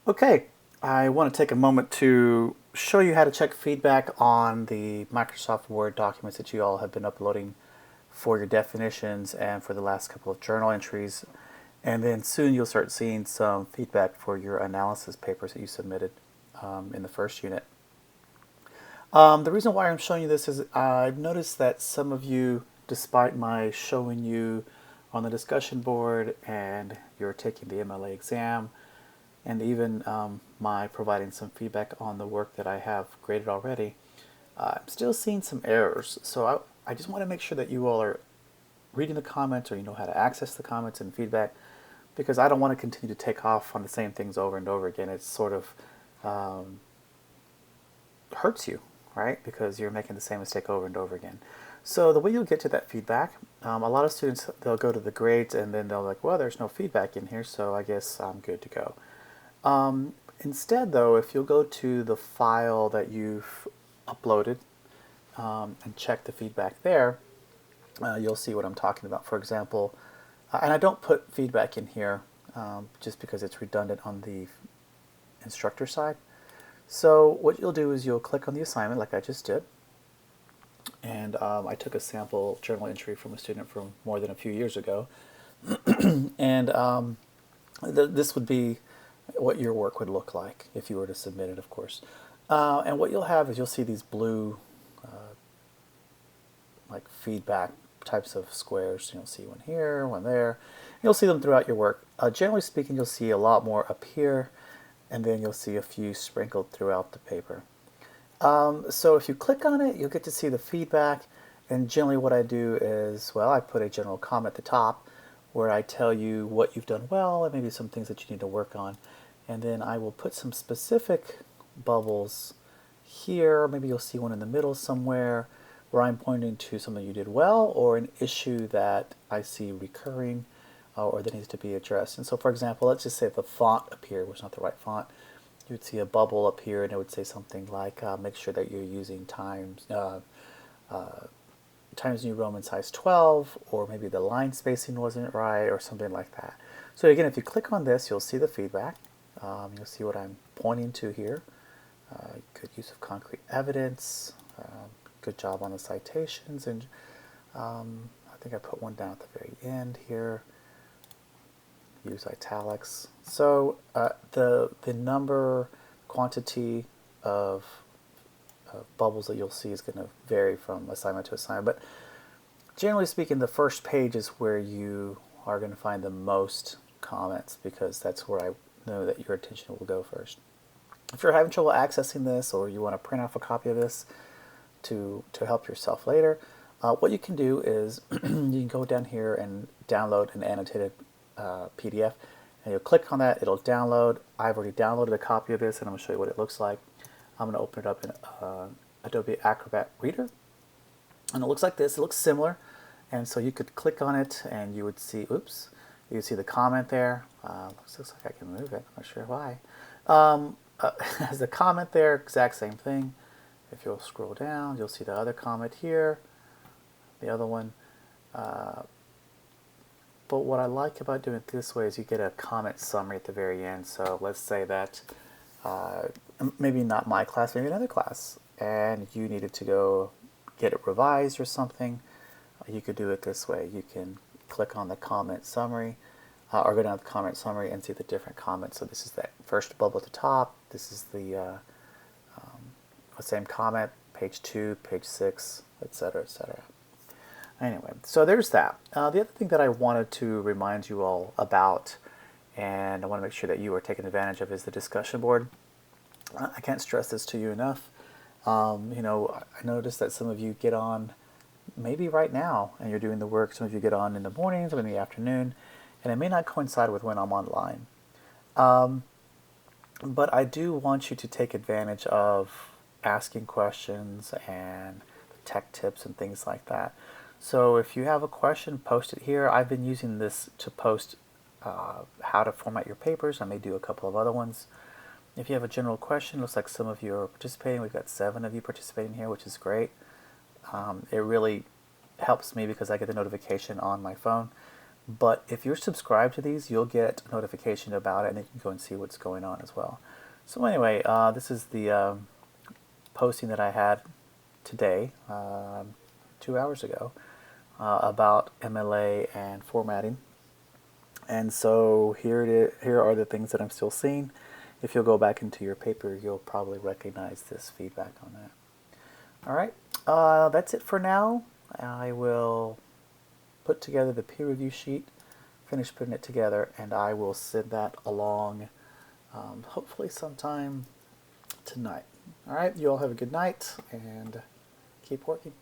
Okay, I want to take a moment to show you how to check feedback on the Microsoft Word documents that you all have been uploading for your definitions and for the last couple of journal entries. And then soon you'll start seeing some feedback for your analysis papers that you submitted in the first unit. The reason why I'm showing you this is I've noticed that some of you, despite my showing you on the discussion board and you're taking the MLA exam, and even my providing some feedback on the work that I have graded already, I'm still seeing some errors. So I just want to make sure that you all are reading the comments or you know how to access the comments and feedback, because I don't want to continue to take off on the same things over and over again. It sort of um, hurts you, right? Because you're making the same mistake over and over again. So the way you'll get to that feedback, a lot of students, they'll go to the grades and then they'll like, well, there's no feedback in here, so I guess I'm good to go. Instead, though, if you'll go to the file that you've uploaded and check the feedback there, you'll see what I'm talking about. For example, and I don't put feedback in here just because it's redundant on the instructor side. So what you'll do is you'll click on the assignment like I just did. And I took a sample journal entry from a student from more than a few years ago. And this would be what your work would look like if you were to submit it, of course. And what you'll have is you'll see these blue like feedback types of squares. You'll see one here, one there. You'll see them throughout your work. Generally speaking, you'll see a lot more up here, and then you'll see a few sprinkled throughout the paper. So if you click on it, you'll get to see the feedback. And generally what I do is, well, I put a general comment at the top where I tell you what you've done well and maybe some things that you need to work on. And then I will put some specific bubbles here. Maybe you'll see one in the middle somewhere where I'm pointing to something you did well or an issue that I see recurring or that needs to be addressed. And so, for example, let's just say the font up here was not the right font. You would see a bubble up here and it would say something like, make sure that you're using Times New Roman size 12, or maybe the line spacing wasn't right, or something like that. So again, if you click on this, you'll see the feedback. You'll see what I'm pointing to here. Good use of concrete evidence. Good job on the citations, and I think I put one down at the very end here. Use italics. So the number, quantity of bubbles that you'll see is going to vary from assignment to assignment. But generally speaking, the first page is where you are going to find the most comments, because that's where I know that your attention will go first. If you're having trouble accessing this, or you want to print off a copy of this to help yourself later, what you can do is you can go down here and download an annotated PDF, and you'll click on that, it'll download. I've already downloaded a copy of this, and I'm going to show you what it looks like. I'm going to open it up in Adobe Acrobat Reader, and it looks like this. It looks similar, and so you could click on it and you would see, oops, you would see the comment there. Looks like I can move it, I'm not sure why. Has the comment there, exact same thing. If you'll scroll down, you'll see the other comment here, the other one. But what I like about doing it this way is you get a comment summary at the very end. So let's say that maybe not my class, maybe another class, and you needed to go get it revised or something, you could do it this way. You can click on the comment summary, or go down to the comment summary and see the different comments. So this is that first bubble at the top. This is the same comment, page 2, page 6, etc., etc. Anyway, so there's that. The other thing that I wanted to remind you all about, and I want to make sure that you are taking advantage of, is the discussion board. I can't stress this to you enough. I noticed that some of you get on maybe right now and you're doing the work. Some of you get on in the morning, some in the afternoon, and it may not coincide with when I'm online. But I do want you to take advantage of asking questions and tech tips and things like that. So if you have a question, post it here. I've been using this to post how to format your papers. I may do a couple of other ones. If you have a general question, looks like some of you are participating. We've got 7 of you participating here, which is great. It really helps me because I get the notification on my phone. But if you're subscribed to these, you'll get a notification about it, and you can go and see what's going on as well. So anyway, this is the posting that I had today, 2 hours ago, about MLA and formatting. And so here it is. Here are the things that I'm still seeing. If you'll go back into your paper, you'll probably recognize this feedback on that. All right, that's it for now. I will put together the peer review sheet, finish putting it together, and I will send that along hopefully sometime tonight. All right, you all have a good night and keep working.